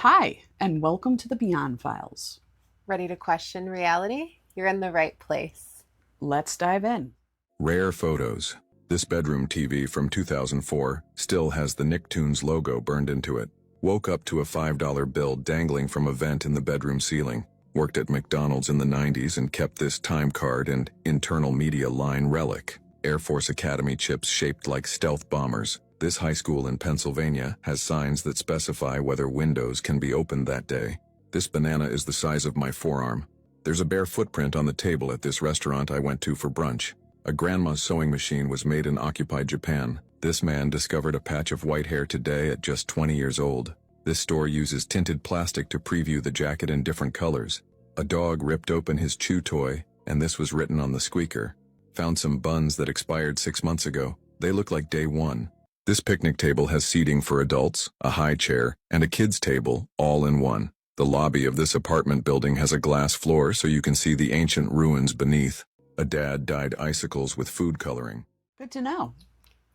Hi, and welcome to the Beyond Files. Ready to question reality? You're in the right place. Let's dive in. Rare photos. This bedroom TV from 2004 still has the Nicktoons logo burned into it. Woke up to a $5 bill dangling from a vent in the bedroom ceiling. Worked at McDonald's in the 90s and kept this time card and internal media line relic. Air Force Academy chips shaped like stealth bombers. This high school in Pennsylvania has signs that specify whether windows can be opened that day. This banana is the size of my forearm. There's a bare footprint on the table at this restaurant I went to for brunch. A grandma's sewing machine was made in occupied Japan. This man discovered a patch of white hair today at just 20 years old. This store uses tinted plastic to preview the jacket in different colors. A dog ripped open his chew toy, and this was written on the squeaker. Found some buns that expired 6 months ago. They look like day one. This picnic table has seating for adults, a high chair, and a kids' table, all in one. The lobby of this apartment building has a glass floor so you can see the ancient ruins beneath. A dad dyed icicles with food coloring. Good to know.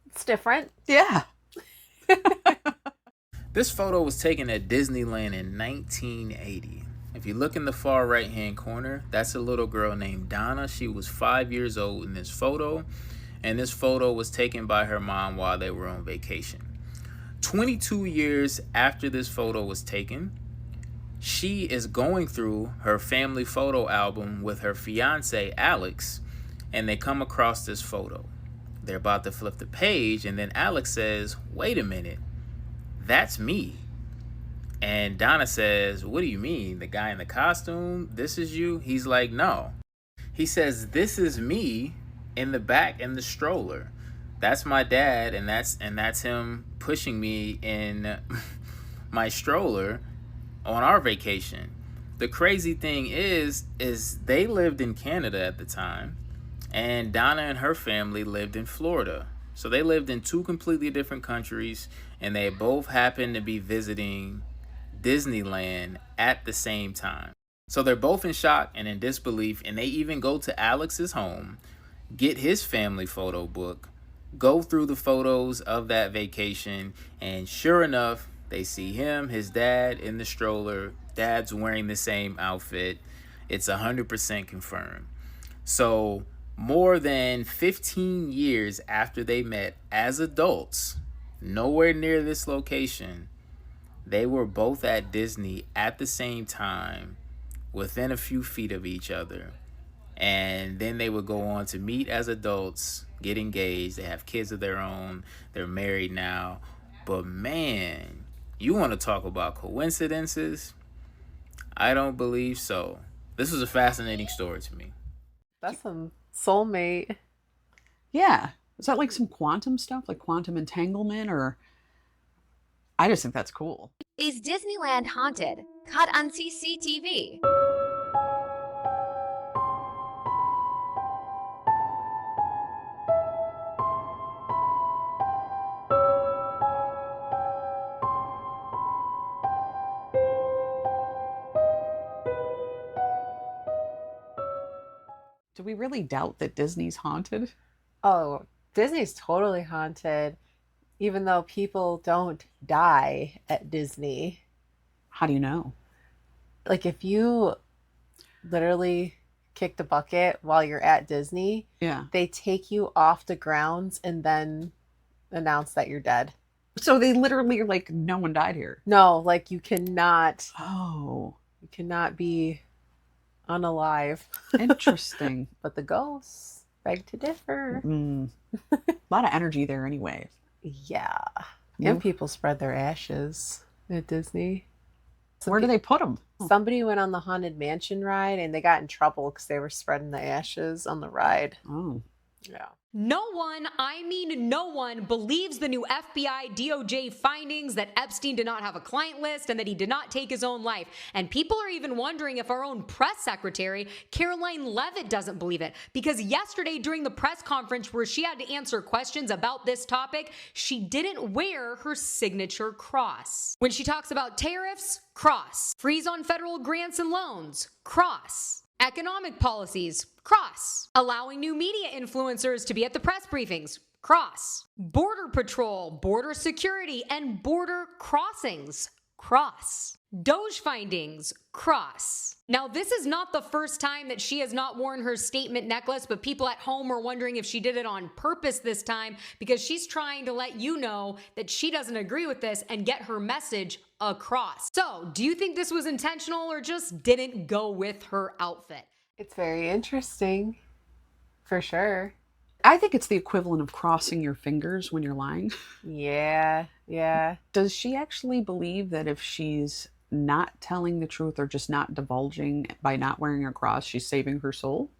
It's different. Yeah. This photo was taken at Disneyland in 1980. If you look in the far right hand corner, that's a little girl named Donna. She was 5 years old in this photo, and this photo was taken by her mom while they were on vacation. 22 years after this photo was taken, she is going through her family photo album with her fiance Alex, and they come across this photo. They're about to flip the page, and then Alex says, "Wait a minute, that's me." And Donna says, "What do you mean? The guy in the costume? This is you?" He's like, "No." He says, "This is me in the back in the stroller. That's my dad, and that's him pushing me in my stroller on our vacation." The crazy thing is they lived in Canada at the time, and Donna and her family lived in Florida. So they lived in two completely different countries, and they both happened to be visiting Disneyland at the same time. So they're both in shock and in disbelief, and they even go to Alex's home, get his family photo book, go through the photos of that vacation, and sure enough, they see him, his dad in the stroller. Dad's wearing the same outfit. It's 100% confirmed. So more than 15 years after they met as adults, nowhere near this location, they were both at Disney at the same time, within a few feet of each other. And then they would go on to meet as adults, get engaged. They have kids of their own. They're married now. But man, you want to talk about coincidences? I don't believe so. This was a fascinating story to me. That's some soulmate. Yeah. Is that like some quantum stuff, like quantum entanglement, or I just think that's cool. Is Disneyland haunted? Caught on CCTV. Do we really doubt that Disney's haunted? Oh, Disney's totally haunted, even though people don't die at Disney. How do you know? Like if you literally kick the bucket while you're at Disney, Yeah. they take you off the grounds and then announce that you're dead. So they literally are like, no one died here. No, like you cannot Oh, be unalive. interesting. But the ghosts beg to differ. A lot of energy there anyway. Yeah. Yeah. And people spread their ashes at Disney. Where do they put them? Somebody went on the Haunted Mansion ride and they got in trouble because they were spreading the ashes on the ride. Oh. Yeah. No one, I mean no one, believes the new FBI DOJ findings that Epstein did not have a client list and that he did not take his own life. And people are even wondering if our own press secretary, Caroline Leavitt, doesn't believe it. Because yesterday during the press conference where she had to answer questions about this topic, she didn't wear her signature cross. When she talks about tariffs, cross. Freeze on federal grants and loans, cross. Economic policies, cross. Allowing new media influencers to be at the press briefings, cross. Border patrol, border security, and border crossings, cross. Doge findings cross. Now, this is not the first time that she has not worn her statement necklace, but people at home are wondering if she did it on purpose this time because she's trying to let you know that she doesn't agree with this and get her message across. So, do you think this was intentional or just didn't go with her outfit? It's very interesting, for sure. I think it's the equivalent of crossing your fingers when you're lying. Yeah, yeah. Does she actually believe that if she's not telling the truth or just not divulging by not wearing her cross, she's saving her soul?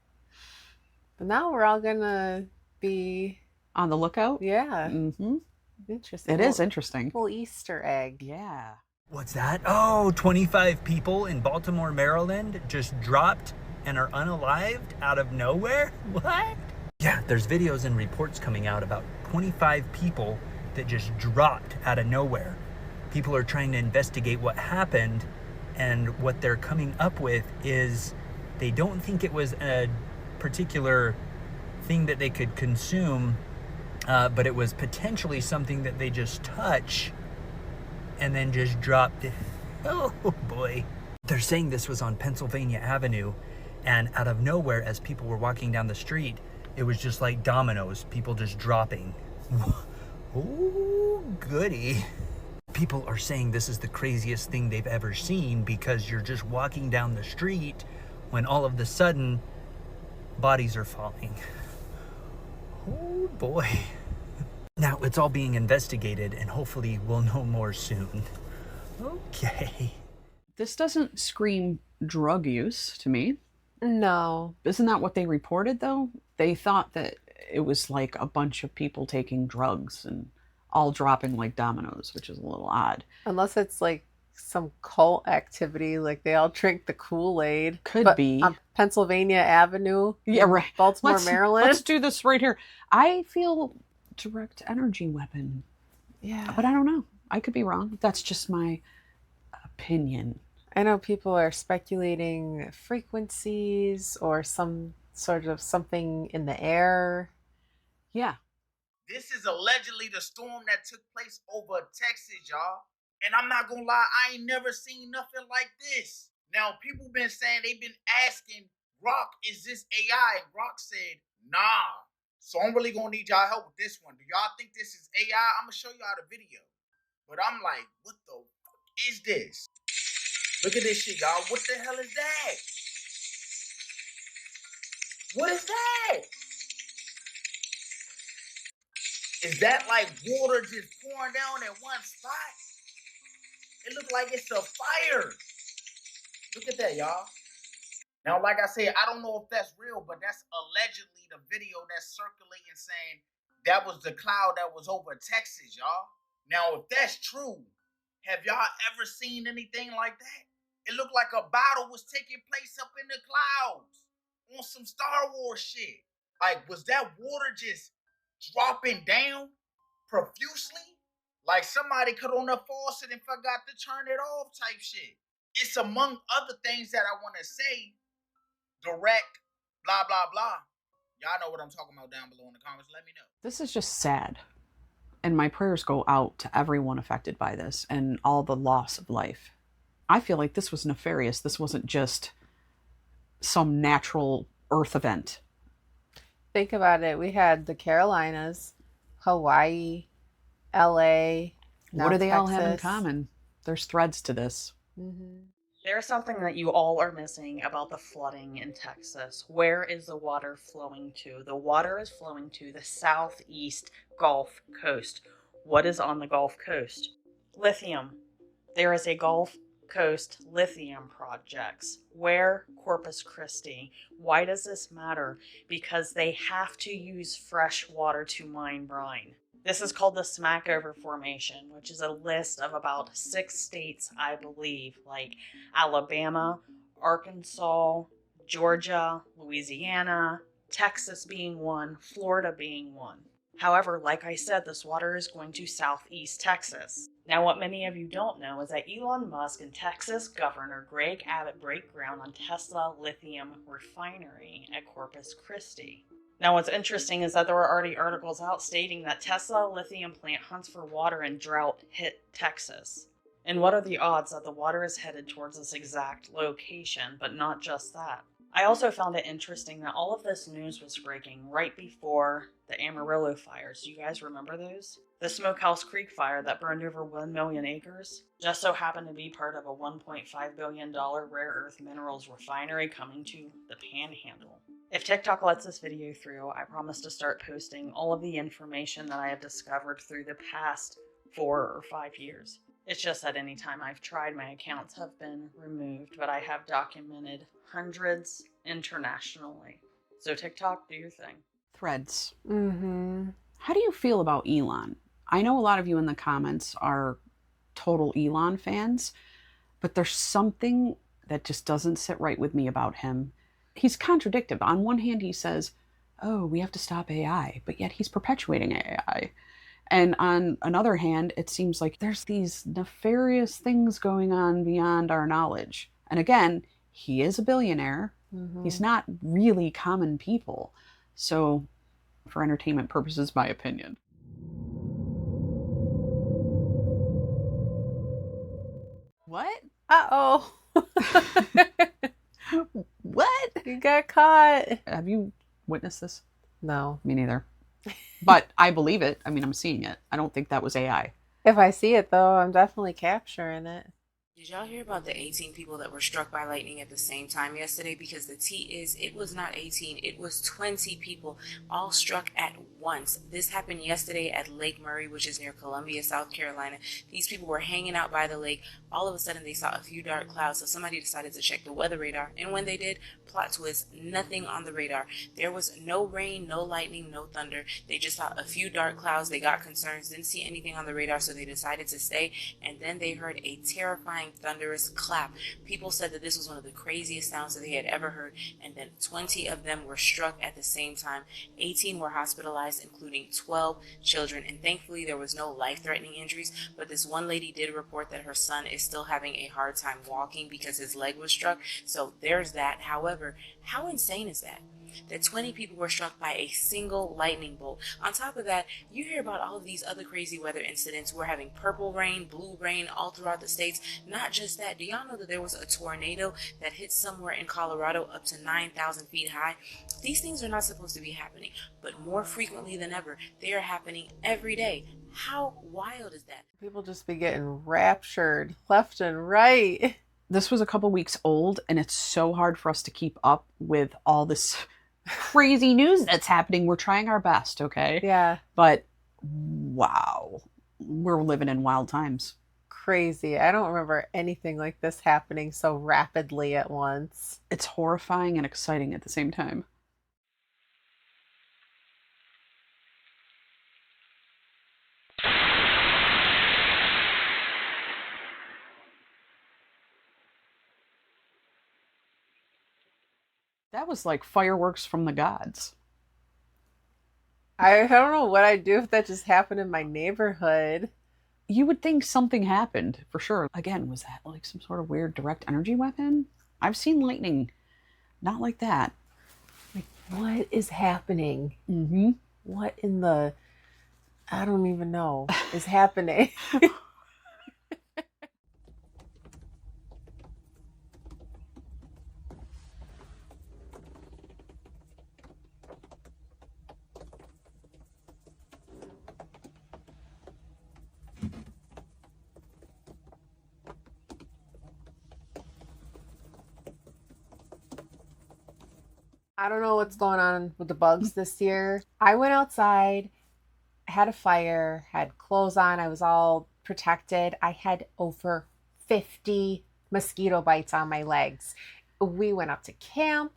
But now we're all gonna be, On the lookout? yeah, Mm-hmm. interesting. It is interesting. Little Easter egg. Yeah. What's that? Oh, 25 people in Baltimore, Maryland just dropped and are unalived out of nowhere? What? Yeah, there's videos and reports coming out about 25 people that just dropped out of nowhere. People are trying to investigate what happened, and what they're coming up with is they don't think it was a particular thing that they could consume, but it was potentially something that they just touch and then just dropped it. Oh boy. They're saying this was on Pennsylvania Avenue, and out of nowhere, as people were walking down the street, it was just like dominoes, people just dropping. Oh, goody. People are saying this is the craziest thing they've ever seen because you're just walking down the street when all of a sudden bodies are falling. Oh boy. Now it's all being investigated and hopefully we'll know more soon. Okay. This doesn't scream drug use to me. No. Isn't that what they reported, though? They thought that it was like a bunch of people taking drugs and all dropping like dominoes, which is a little odd. Unless it's like some cult activity, like they all drink the Kool-Aid. Could But be. on Pennsylvania Avenue. Yeah, in right. Baltimore, Maryland. Let's do this right here. I feel direct energy weapon, Yeah. but I don't know. I could be wrong. That's just my opinion. I know people are speculating frequencies or some sort of something in the air. Yeah. This is allegedly the storm that took place over Texas, y'all. And I'm not gonna lie, I ain't never seen nothing like this. Now, people been saying, they've been asking Rock, is this AI? And Rock said, nah. So I'm really gonna need y'all help with this one. Do y'all think this is AI? I'm gonna show y'all the video. But I'm like, what the fuck is this? Look at this shit, y'all. What the hell is that? What is that? Is that like water just pouring down at one spot? It looked like it's a fire. Look at that, y'all. Now, like I said, I don't know if that's real, but that's allegedly the video that's circulating saying that was the cloud that was over Texas, y'all. Now, if that's true, have y'all ever seen anything like that? It looked like a battle was taking place up in the clouds on some Star Wars shit. Like, was that water just dropping down profusely? Like somebody cut on the faucet and forgot to turn it off type shit. It's among other things that I want to say. Direct, blah, blah, blah. Y'all know what I'm talking about down below in the comments. Let me know. This is just sad. And my prayers go out to everyone affected by this and all the loss of life. I feel like this was nefarious. This wasn't just some natural earth event. Think about it. We had the Carolinas, Hawaii, LA. What do they all have in Texas. common? There's threads to this. Mm-hmm. There's something that you all are missing about the flooding in Texas. Where is the water flowing to? The water is flowing to the southeast Gulf Coast. What is on the Gulf Coast? Lithium. There is a Gulf Coast lithium projects. Where? Corpus Christi. Why does this matter? Because they have to use fresh water to mine brine. This is called the Smackover Formation, which is a list of about 6 states, I believe, like Alabama, Arkansas, Georgia, Louisiana, Texas being one, Florida being one. However, like I said, this water is going to southeast Texas. Now, what many of you don't know is that Elon Musk and Texas Governor Greg Abbott break ground on Tesla lithium refinery at Corpus Christi. Now, what's interesting is that there were already articles out stating that Tesla lithium plant hunts for water in drought-hit Texas. And what are the odds that the water is headed towards this exact location, but not just that? I also found it interesting that all of this news was breaking right before the Amarillo fires. Do you guys remember those? The Smokehouse Creek fire that burned over 1 million acres just so happened to be part of a $1.5 billion rare earth minerals refinery coming to the Panhandle. If TikTok lets this video through, I promise to start posting all of the information that I have discovered through the past 4 or 5 years. It's just that anytime I've tried, my accounts have been removed, but I have documented hundreds internationally. So TikTok, do your thing. Threads. Mm-hmm. How do you feel about Elon? I know a lot of you in the comments are total Elon fans, but there's something that just doesn't sit right with me about him. He's contradictive. On one hand, he says, oh, we have to stop AI, but yet he's perpetuating AI. And on another hand, it seems like there's these nefarious things going on beyond our knowledge. And again, he is a billionaire. Mm-hmm. He's not really common people. So, for entertainment purposes, my opinion. What? Uh-oh. What? You got caught. Have you witnessed this? No. Me neither. But I believe it. I mean, I'm seeing it. I don't think that was AI. If I see it, though, I'm definitely capturing it. Did y'all hear about the 18 people that were struck by lightning at the same time yesterday? Because the tea is, it was not 18, it was 20 people all struck at once. This happened yesterday at Lake Murray, which is near Columbia, South Carolina. These people were hanging out by the lake. All of a sudden, they saw a few dark clouds, so somebody decided to check the weather radar. And when they did, plot twist, nothing on the radar. There was no rain, no lightning, no thunder. They just saw a few dark clouds. They got concerned, didn't see anything on the radar, so they decided to stay. And then they heard a terrifying thunderous clap. People said that this was one of the craziest sounds that they had ever heard, and then 20 of them were struck at the same time. 18 were hospitalized, including 12 children, and thankfully there was no life-threatening injuries, but this one lady did report that her son is still having a hard time walking because his leg was struck, so there's that. However, how insane is that? That 20 people were struck by a single lightning bolt. On top of that, you hear about all of these other crazy weather incidents. We're having purple rain, blue rain all throughout the states. Not just that, do y'all know that there was a tornado that hit somewhere in Colorado up to 9,000 feet high? These things are not supposed to be happening, but more frequently than ever, they are happening every day. How wild is that? People just be getting raptured left and right. This was a couple weeks old, and it's so hard for us to keep up with all this crazy news that's happening. We're trying our best, okay? Yeah. But wow, we're living in wild times. Crazy. I don't remember anything like this happening so rapidly at once. It's horrifying and exciting at the same time. That was like fireworks from the gods. I don't know what I'd do if that just happened in my neighborhood. You would think something happened, for sure. Again, was that like some sort of weird direct energy weapon? I've seen lightning. Not like that. Like, what is happening? Mm-hmm. What in the... I don't even know is happening. I don't know what's going on with the bugs this year. I went outside, had a fire, had clothes on. I was all protected. I had over 50 mosquito bites on my legs. We went up to camp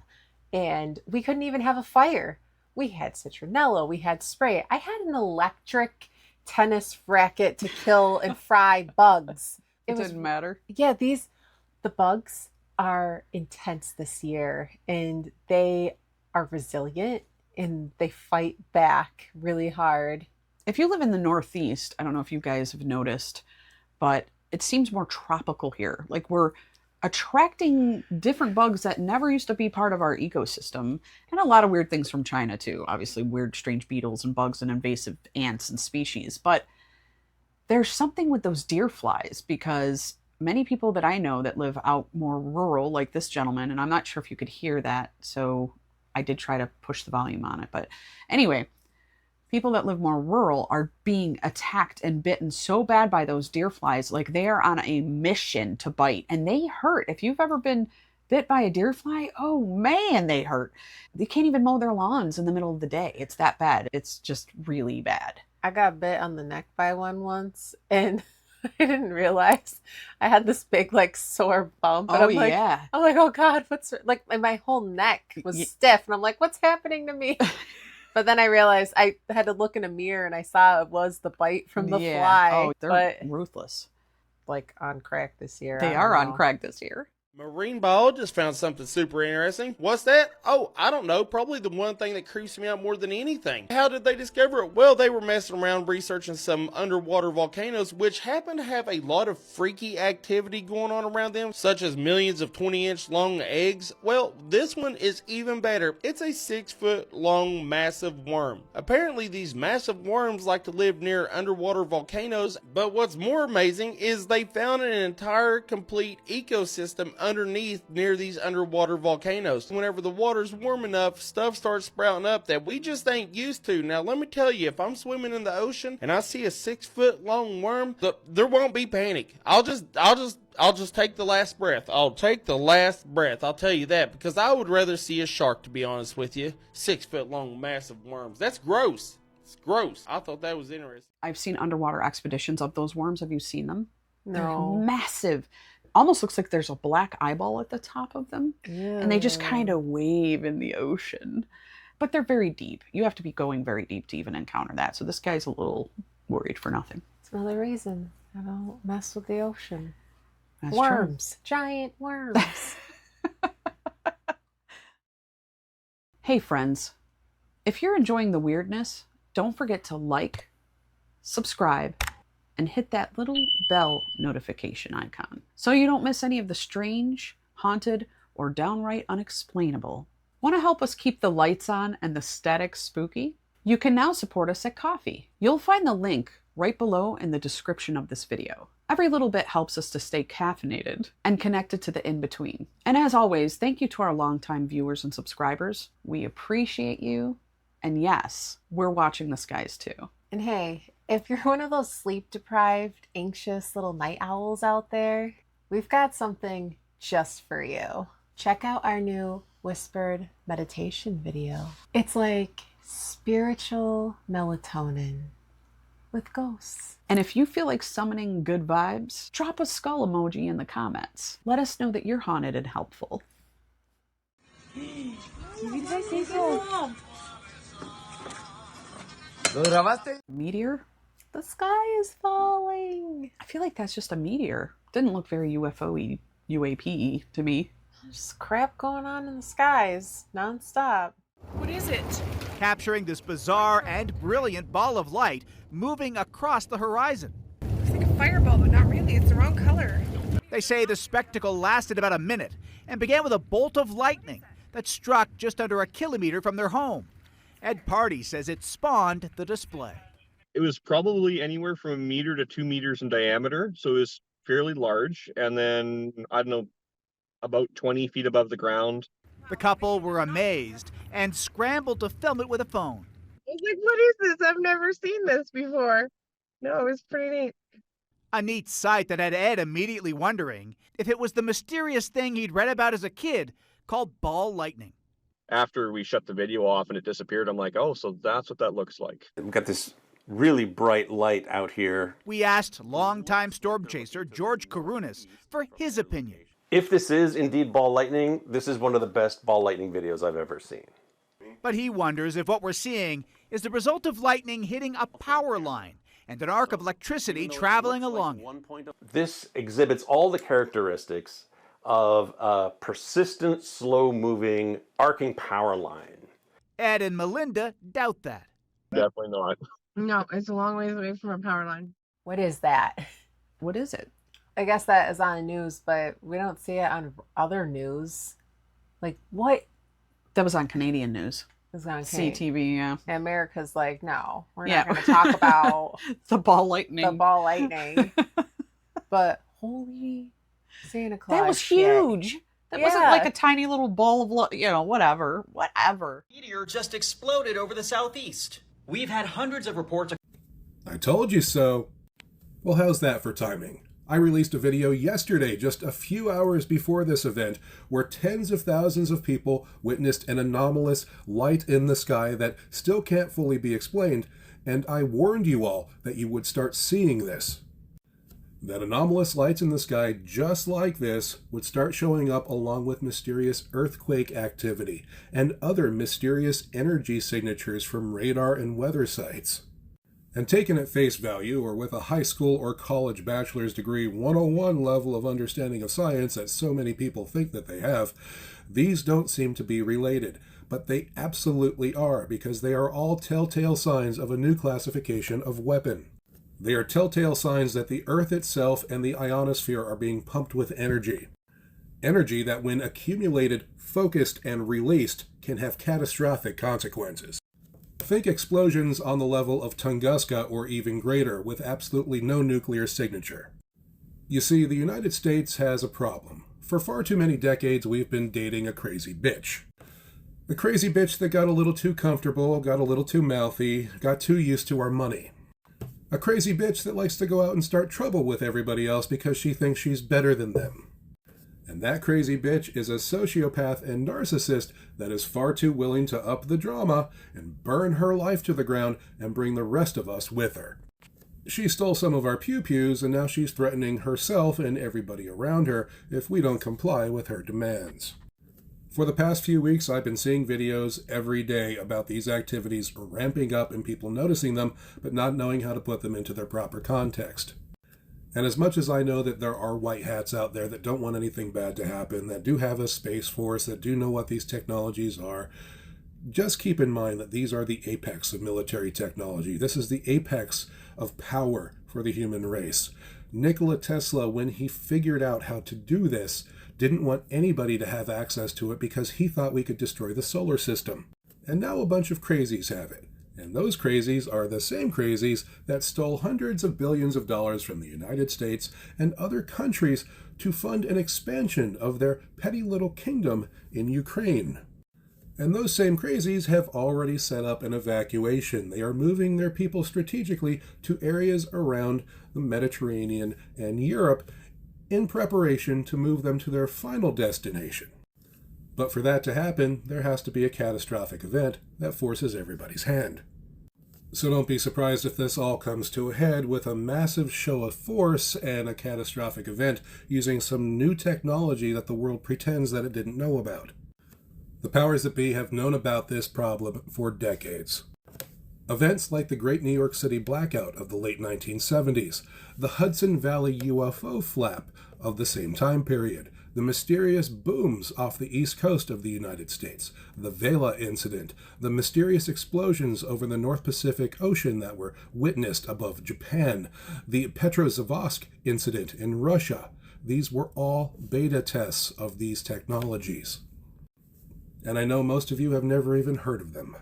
and we couldn't even have a fire. We had citronella, we had spray. I had an electric tennis racket to kill and fry bugs. It didn't matter. Yeah, the bugs are intense this year, and they are resilient and they fight back really hard. If you live in the Northeast, I don't know if you guys have noticed, but it seems more tropical here. Like we're attracting different bugs that never used to be part of our ecosystem, and a lot of weird things from China too. Obviously weird strange beetles and bugs and invasive ants and species, but There's something with those deer flies, because many people that I know that live out more rural, like this gentleman, and I'm not sure if you could hear that, so I did try to push the volume on it. But anyway, people that live more rural are being attacked and bitten so bad by those deer flies, like they are on a mission to bite, and they hurt. If you've ever been bit by a deer fly, oh man, they hurt. They can't even mow their lawns in the middle of the day. It's that bad. It's just really bad. I got bit on the neck by one once, and I didn't realize I had this big like sore bump. And Oh I'm like, yeah. I'm like, oh God, what's like my whole neck was stiff, and I'm like, what's happening to me? But then I realized I had to look in a mirror, and I saw it was the bite from the fly. Oh, they're but ruthless. like on crack this year. They are on crack this year. Marine biologist found something super interesting. What's that? Oh, I don't know. Probably the one thing that creeps me out more than anything. How did they discover it? Well, they were messing around researching some underwater volcanoes, which happen to have a lot of freaky activity going on around them, such as millions of 20-inch long eggs. Well, this one is even better. It's a 6-foot long massive worm. Apparently, these massive worms like to live near underwater volcanoes, but what's more amazing is they found an entire complete ecosystem underneath near these underwater volcanoes. Whenever the water's warm enough, stuff starts sprouting up that we just ain't used to. Now let me tell you, if I'm swimming in the ocean and I see a 6-foot long worm, there won't be panic. I'll just take the last breath. I'll take the last breath. I'll tell you that, because I would rather see a shark, to be honest with you. 6-foot long massive worms. That's gross. It's gross. I thought that was interesting. I've seen underwater expeditions of those worms. Have you seen them? No. They're massive. Almost looks like there's a black eyeball at the top of them. Yeah. And they just kind of wave in the ocean. But they're very deep. You have to be going very deep to even encounter that. So this guy's a little worried for nothing. It's another reason I don't mess with the ocean. That's Worms. True. Giant worms. Hey friends, if you're enjoying the weirdness, don't forget to like, subscribe, and hit that little bell notification icon so you don't miss any of the strange, haunted, or downright unexplainable. Want to help us keep the lights on and the static spooky? You can now support us at Ko-fi. You'll find the link right below in the description of this video. Every little bit helps us to stay caffeinated and connected to the in-between. And as always, thank you to our longtime viewers and subscribers. We appreciate you. And yes, we're watching the skies too. And hey, if you're one of those sleep-deprived, anxious little night owls out there, we've got something just for you. Check out our new whispered meditation video. It's like spiritual melatonin with ghosts. And if you feel like summoning good vibes, drop a skull emoji in the comments. Let us know that you're haunted and helpful. Meteor? The sky is falling. I feel like that's just a meteor. Didn't look very UFO-y, UAP-y to me. There's crap going on in the skies nonstop. What is it? Capturing this bizarre and brilliant ball of light moving across the horizon. It's like a fireball, but not really. It's the wrong color. They say the spectacle lasted about a minute and began with a bolt of lightning that struck just under a kilometer from their home. Ed Party says it spawned the display. It was probably anywhere from 1 meter to 2 meters in diameter, so it was fairly large. And then, I don't know, about 20 feet above the ground. The couple were amazed and scrambled to film it with a phone. I was like, what is this? I've never seen this before. No, it was pretty neat. A neat sight that had Ed immediately wondering if it was the mysterious thing he'd read about as a kid called ball lightning. After we shut the video off and it disappeared, I'm like, oh, so that's what that looks like. We've got this really bright light out here. We asked longtime storm chaser George Karunas for his opinion. If this is indeed ball lightning, this is one of the best ball lightning videos I've ever seen. But he wonders if what we're seeing is the result of lightning hitting a power line and an arc of electricity traveling along it. This exhibits all the characteristics of a persistent, slow-moving, arcing power line. Ed and Melinda doubt that. Definitely not. No, it's a long ways away from a power line. What is that? What is it? I guess that is on the news, but we don't see it on other news. Like, what? That was on Canadian news. is on CTV, yeah. And America's like, no, we're not going to talk about the ball lightning. The ball lightning. But holy Santa Claus. That was shit. huge. That wasn't like a tiny little ball of, whatever. Meteor just exploded over the southeast. We've had hundreds of reports. I told you so. Well, how's that for timing? I released a video yesterday, just a few hours before this event, where tens of thousands of people witnessed an anomalous light in the sky that still can't fully be explained, and I warned you all that you would start seeing this. That anomalous lights in the sky just like this would start showing up along with mysterious earthquake activity and other mysterious energy signatures from radar and weather sites. And taken at face value, or with a high school or college bachelor's degree 101 level of understanding of science that so many people think that they have, these don't seem to be related, but they absolutely are, because they are all telltale signs of a new classification of weapon. They are telltale signs that the Earth itself and the ionosphere are being pumped with energy. Energy that, when accumulated, focused, and released, can have catastrophic consequences. Think explosions on the level of Tunguska or even greater, with absolutely no nuclear signature. You see, the United States has a problem. For far too many decades, we've been dating a crazy bitch. A crazy bitch that got a little too comfortable, got a little too mouthy, got too used to our money. A crazy bitch that likes to go out and start trouble with everybody else because she thinks she's better than them. And that crazy bitch is a sociopath and narcissist that is far too willing to up the drama and burn her life to the ground and bring the rest of us with her. She stole some of our pew-pews, and now she's threatening herself and everybody around her if we don't comply with her demands. For the past few weeks, I've been seeing videos every day about these activities ramping up and people noticing them, but not knowing how to put them into their proper context. And as much as I know that there are white hats out there that don't want anything bad to happen, that do have a space force, that do know what these technologies are, just keep in mind that these are the apex of military technology. This is the apex of power for the human race. Nikola Tesla, when he figured out how to do this, didn't want anybody to have access to it because he thought we could destroy the solar system. And now a bunch of crazies have it. And those crazies are the same crazies that stole hundreds of billions of dollars from the United States and other countries to fund an expansion of their petty little kingdom in Ukraine. And those same crazies have already set up an evacuation. They are moving their people strategically to areas around the Mediterranean and Europe in preparation to move them to their final destination. But for that to happen, there has to be a catastrophic event that forces everybody's hand. So don't be surprised if this all comes to a head with a massive show of force and a catastrophic event using some new technology that the world pretends that it didn't know about. The powers that be have known about this problem for decades. Events like the Great New York City blackout of the late 1970s, the Hudson Valley UFO flap of the same time period, the mysterious booms off the east coast of the United States, the Vela incident, the mysterious explosions over the North Pacific Ocean that were witnessed above Japan, the Petrozavodsk incident in Russia. These were all beta tests of these technologies. And I know most of you have never even heard of them.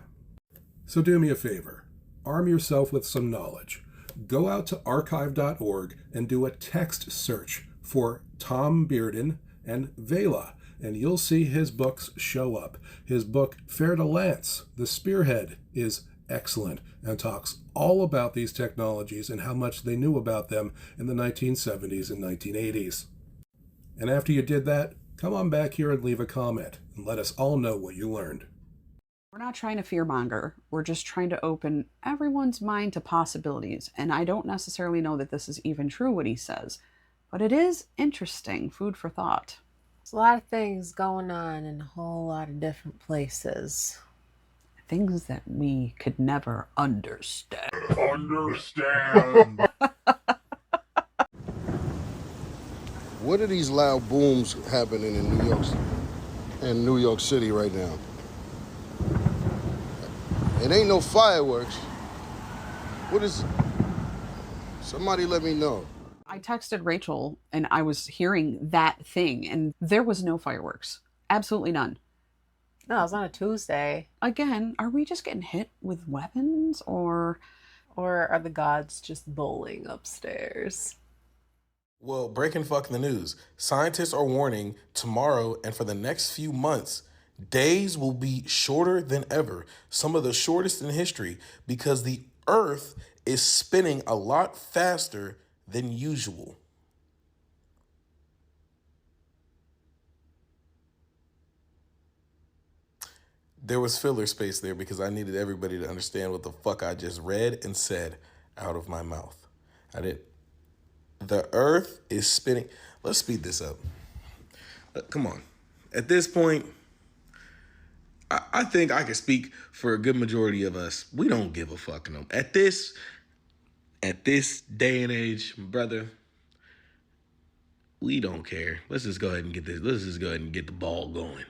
So do me a favor, arm yourself with some knowledge. Go out to archive.org and do a text search for Tom Bearden and Vela, and you'll see his books show up. His book, Fer de Lance, The Spearhead, is excellent and talks all about these technologies and how much they knew about them in the 1970s and 1980s. And after you did that, come on back here and leave a comment and let us all know what you learned. We're not trying to fearmonger. We're just trying to open everyone's mind to possibilities. And I don't necessarily know that this is even true what he says, but it is interesting, food for thought. There's a lot of things going on in a whole lot of different places. Things that we could never understand. What are these loud booms happening in New York City right now? It ain't no fireworks. What is... Somebody let me know. I texted Rachel and I was hearing that thing and there was no fireworks. Absolutely none. No, it was on a Tuesday. Again, are we just getting hit with weapons, or are the gods just bowling upstairs? Well, breaking fucking the news. Scientists are warning tomorrow and for the next few months, days will be shorter than ever, some of the shortest in history, because the Earth is spinning a lot faster than usual. There was filler space there because I needed everybody to understand what the fuck I just read and said out of my mouth. I did. The Earth is spinning. Let's speed this up. Come on. At this point, I think I can speak for a good majority of us. We don't give a fuck no. At this day and age, brother, we don't care. Let's just go ahead and get this. Let's just go ahead and get the ball going.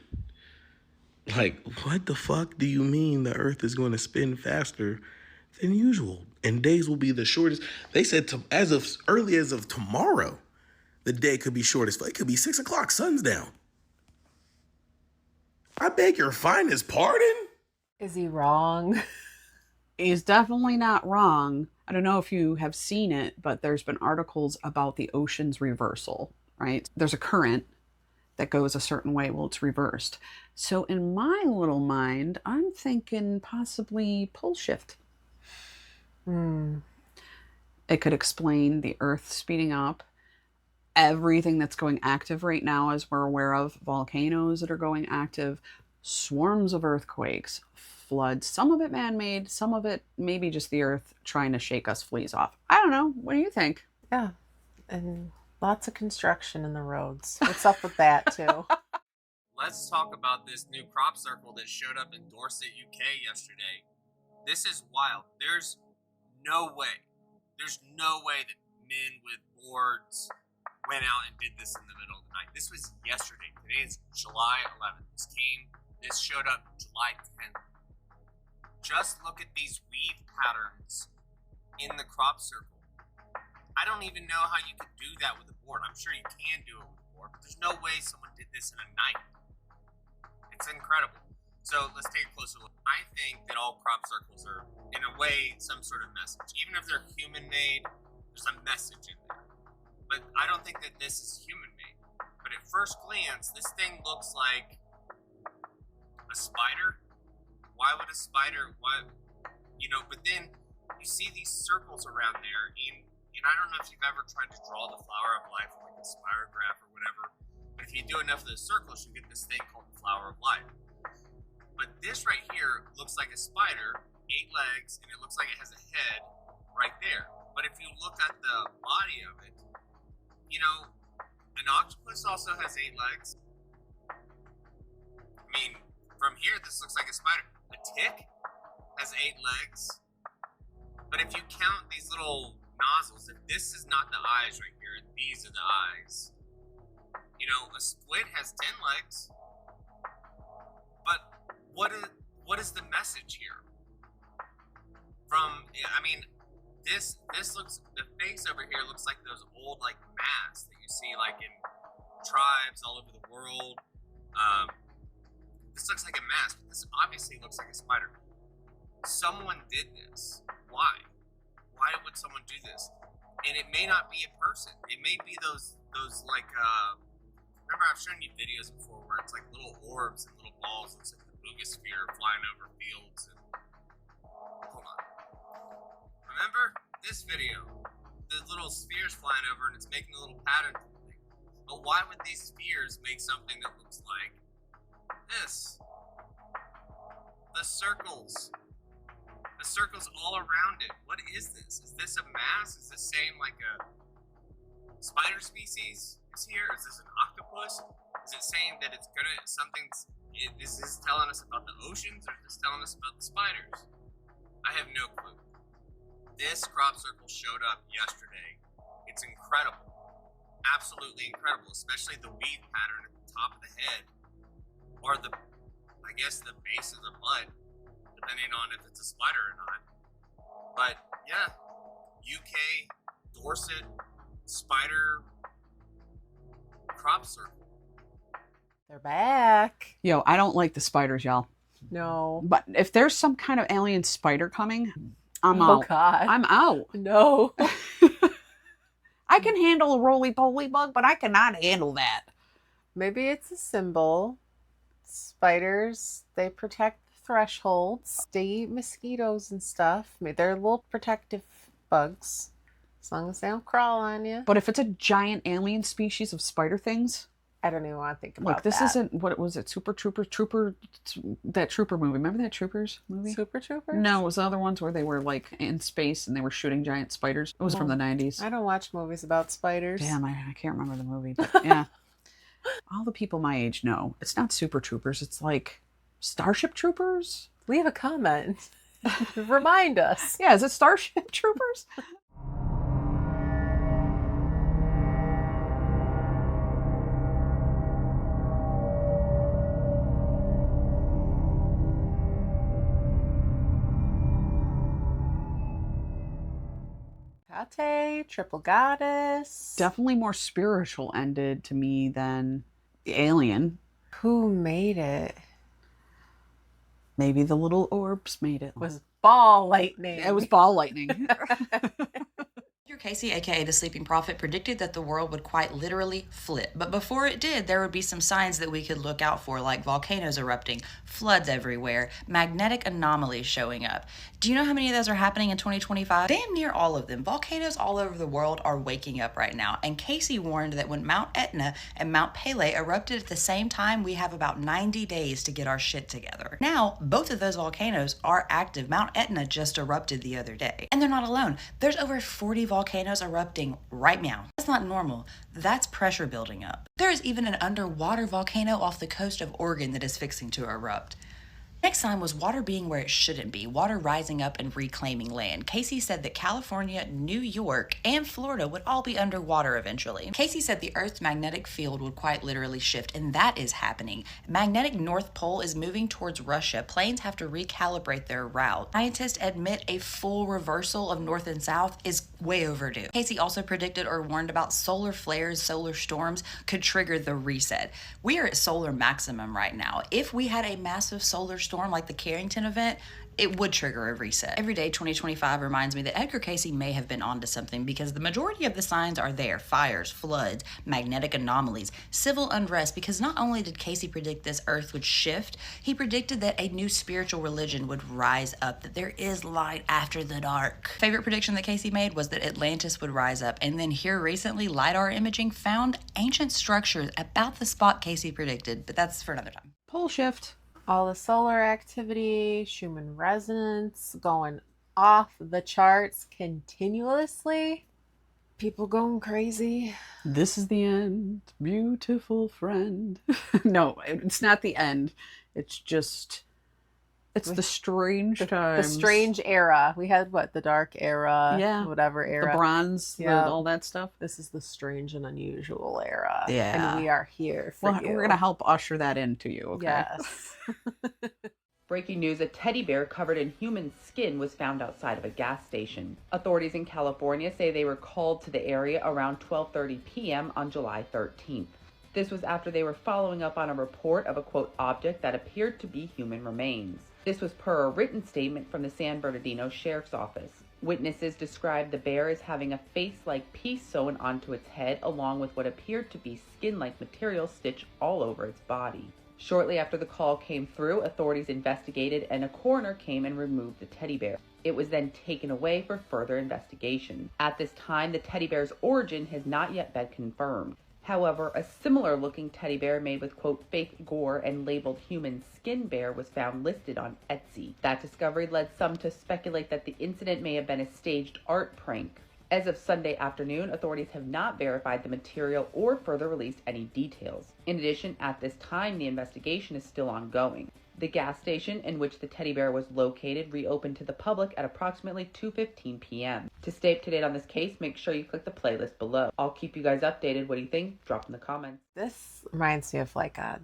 Like, what the fuck do you mean the Earth is going to spin faster than usual? And days will be the shortest. They said as of early as of tomorrow, the day could be shortest. It could be 6 o'clock, sun's down. I beg your finest pardon? Is he wrong? He's definitely not wrong. I don't know if you have seen it, but there's been articles about the ocean's reversal, right? There's a current that goes a certain way. Well, it's reversed. So in my little mind, I'm thinking possibly pole shift. It could explain the Earth speeding up, everything that's going active right now, as we're aware of, volcanoes that are going active, swarms of earthquakes, floods, some of it man-made, some of it maybe just the Earth trying to shake us fleas off. I don't know. What do you think? Yeah. And lots of construction in the roads. What's up with that, too? Let's talk about this new crop circle that showed up in Dorset, UK yesterday. This is wild. There's no way that men with boards went out and did this in the middle of the night. This was yesterday. Today is July 11th. This showed up July 10th. Just look at these weave patterns in the crop circle. I don't even know how you could do that with a board. I'm sure you can do it with a board, but there's no way someone did this in a night. It's incredible. So let's take a closer look. I think that all crop circles are, in a way, some sort of message. Even if they're human-made, there's a message in there. But I don't think that this is human-made. But at first glance, this thing looks like a spider. Why would a spider? But then you see these circles around there, and I don't know if you've ever tried to draw the flower of life with like a spirograph or whatever, but if you do enough of those circles, you get this thing called the flower of life. But this right here looks like a spider, 8 legs, and it looks like it has a head right there. But if you look at the body of it, an octopus also has 8 legs. I mean, from here, this looks like a spider. A tick has 8 legs. But if you count these little nozzles, if this is not the eyes right here, these are the eyes. A squid has 10 legs. But what is the message here? This looks, the face over here looks like those old like masks that you see like in tribes all over the world. This looks like a mask, but this obviously looks like a spider. Someone did this. Why? Why would someone do this? And it may not be a person. It may be those like remember I've shown you videos before where it's like little orbs and little balls. Looks like the boogosphere flying over fields. And hold on. Remember this video? The little spheres flying over and it's making a little pattern. But why would these spheres make something that looks like this? The circles. The circles all around it. What is this? Is this a mass? Is this saying like a spider species is here? Is this an octopus? Is it saying that it's gonna is this telling us about the oceans or is this telling us about the spiders? I have no clue. This crop circle showed up yesterday. It's incredible. Absolutely incredible, especially the weave pattern at the top of the head or the base of the butt, depending on if it's a spider or not. But yeah, UK, Dorset, spider crop circle. They're back. Yo, I don't like the spiders, y'all. No. But if there's some kind of alien spider coming, I'm Oh, out. God. I'm out. No. I can handle a roly-poly bug, but I cannot handle that. Maybe it's a symbol. Spiders, they protect thresholds. They eat mosquitoes and stuff. Maybe they're little protective bugs. As long as they don't crawl on you. But if it's a giant alien species of spider things, I don't even want to think about look, this that. isn't, what was it, Trooper, that Trooper movie. Remember that Troopers movie? Super Troopers? No, it was the other ones where they were like in space and they were shooting giant spiders. It was from the 90s. I don't watch movies about spiders. Damn, I can't remember the movie, but yeah. All the people my age know. It's not Super Troopers. It's like Starship Troopers? Leave a comment. Remind us. Yeah, is it Starship Troopers? Kate, triple goddess. Definitely more spiritual ended to me than the alien. Who made it? Maybe the little orbs made it. It was ball lightning. It was ball lightning. Edgar Cayce, aka the Sleeping Prophet, predicted that the world would quite literally flip. But before it did, there would be some signs that we could look out for, like volcanoes erupting, floods everywhere, magnetic anomalies showing up. Do you know how many of those are happening in 2025? Damn near all of them. Volcanoes all over the world are waking up right now. And Cayce warned that when Mount Etna and Mount Pelee erupted at the same time, we have about 90 days to get our shit together. Now, both of those volcanoes are active. Mount Etna just erupted the other day. And they're not alone. There's over 40 volcanoes erupting right now. That's not normal. That's pressure building up. There is even an underwater volcano off the coast of Oregon that is fixing to erupt. Next sign was water being where it shouldn't be, water rising up and reclaiming land. Cayce said that California, New York, and Florida would all be underwater eventually. Cayce said the Earth's magnetic field would quite literally shift, and that is happening. Magnetic North Pole is moving towards Russia. Planes have to recalibrate their route. Scientists admit a full reversal of north and south is way overdue. Cayce also predicted or warned about solar flares, solar storms could trigger the reset. We are at solar maximum right now. If we had a massive solar storm like the Carrington event, it would trigger a reset. Every day 2025 reminds me that Edgar Cayce may have been onto something, because the majority of the signs are there: fires, floods, magnetic anomalies, civil unrest. Because not only did Cayce predict this earth would shift, he predicted that a new spiritual religion would rise up, that there is light after the dark. Favorite prediction that Cayce made was that Atlantis would rise up, and then here recently LiDAR imaging found ancient structures about the spot Cayce predicted, but that's for another time. Pole shift. All the solar activity, Schumann resonance going off the charts continuously. People going crazy. This is the end, beautiful friend. No, it's not the end. It's just, it's the strange times. The strange era. We had what? The dark era. Yeah. Whatever era. The bronze, Yeah. all that stuff. This is the strange and unusual era. Yeah. And we are here for you. We're going to help usher that into you, okay? Yes. Breaking news: a teddy bear covered in human skin was found outside of a gas station. Authorities in California say they were called to the area around 12:30 p.m. on July 13th. This was after they were following up on a report of a, quote, object that appeared to be human remains. This was per a written statement from the San Bernardino Sheriff's Office. Witnesses described the bear as having a face-like piece sewn onto its head, along with what appeared to be skin-like material stitched all over its body. Shortly after the call came through, authorities investigated and a coroner came and removed the teddy bear. It was then taken away for further investigation. At this time, the teddy bear's origin has not yet been confirmed. However, a similar looking teddy bear made with, quote, fake gore and labeled human skin bear was found listed on Etsy. That discovery led some to speculate that the incident may have been a staged art prank. As of Sunday afternoon, authorities have not verified the material or further released any details. In addition, at this time, the investigation is still ongoing. The gas station in which the teddy bear was located reopened to the public at approximately 2:15 p.m. To stay up to date on this case, make sure you click the playlist below. I'll keep you guys updated. What do you think? Drop in the comments. This reminds me of like a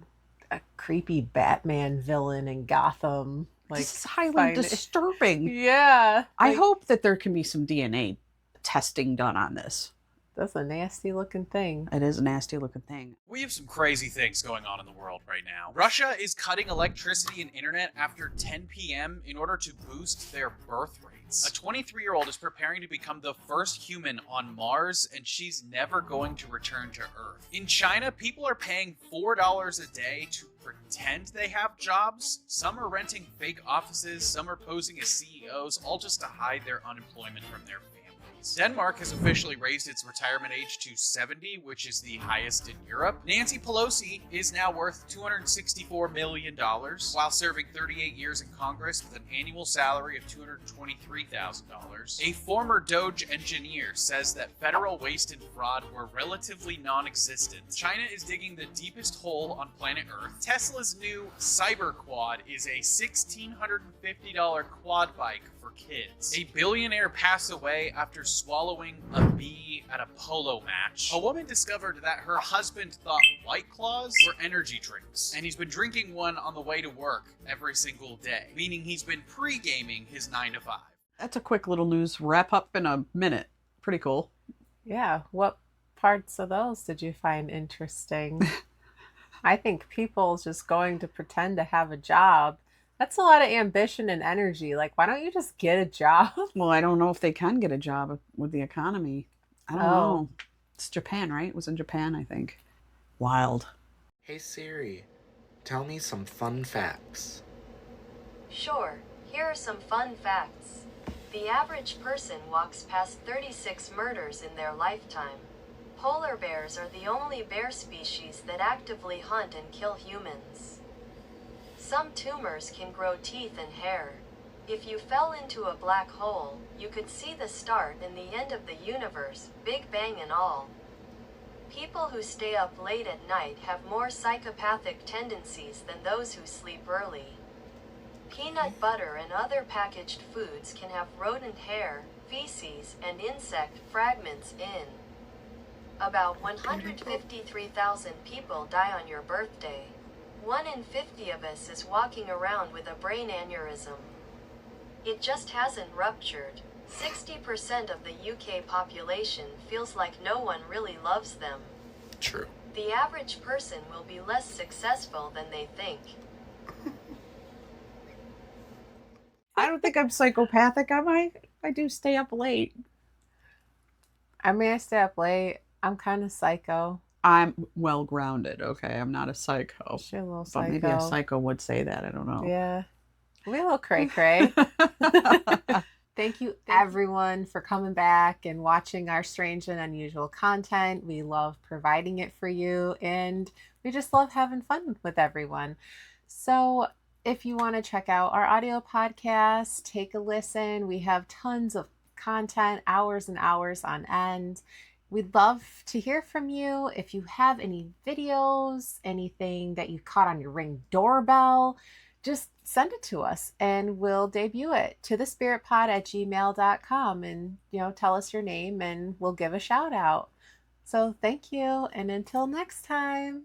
creepy Batman villain in Gotham. Like, this is highly disturbing. Yeah. I hope that there can be some DNA testing done on this. That's a nasty looking thing. It is a nasty looking thing. We have some crazy things going on in the world right now. Russia is cutting electricity and internet after 10 p.m. in order to boost their birth rates. A 23-year-old is preparing to become the first human on Mars, and she's never going to return to Earth. In China, people are paying $4 a day to pretend they have jobs. Some are renting fake offices, some are posing as CEOs, all just to hide their unemployment from their families. Denmark has officially raised its retirement age to 70, which is the highest in Europe. Nancy Pelosi is now worth $264 million, while serving 38 years in Congress with an annual salary of $223,000. A former Doge engineer says that federal waste and fraud were relatively non-existent. China is digging the deepest hole on planet Earth. Tesla's new Cyber Quad is a $1,650 quad bike for kids. A billionaire passed away after swallowing a bee at a polo match. A woman discovered that her husband thought White Claws were energy drinks, and he's been drinking one on the way to work every single day, meaning he's been pre-gaming his 9 to 5. That's a quick little news wrap up in a minute. Pretty cool. Yeah. What parts of those did you find interesting? I think people just going to pretend to have a job. That's a lot of ambition and energy. Like, why don't you just get a job? Well, I don't know if they can get a job with the economy. I don't know. It's Japan, right? It was in Japan, I think. Wild. Hey Siri, tell me some fun facts. Sure, here are some fun facts. The average person walks past 36 murders in their lifetime. Polar bears are the only bear species that actively hunt and kill humans. Some tumors can grow teeth and hair. If you fell into a black hole, you could see the start and the end of the universe, Big Bang and all. People who stay up late at night have more psychopathic tendencies than those who sleep early. Peanut butter and other packaged foods can have rodent hair, feces, and insect fragments in. About 153,000 people die on your birthday. 1 in 50 of us is walking around with a brain aneurysm. It just hasn't ruptured. 60% of the UK population feels like no one really loves them. True. The average person will be less successful than they think. I don't think I'm psychopathic, am I? I do stay up late. I mean, I stay up late. I'm kind of psycho. I'm well grounded, okay? I'm not a psycho. You're a little but psycho. maybe a psycho would say that. I don't know. Yeah. We're a little cray-cray. Thank you, everyone, for coming back and watching our strange and unusual content. We love providing it for you, and we just love having fun with everyone. So if you want to check out our audio podcast, take a listen. We have tons of content, hours and hours on end. We'd love to hear from you. If you have any videos, anything that you caught on your Ring doorbell, just send it to us and we'll debut it to thespiritpod@gmail.com and, tell us your name and we'll give a shout out. So thank you. And until next time.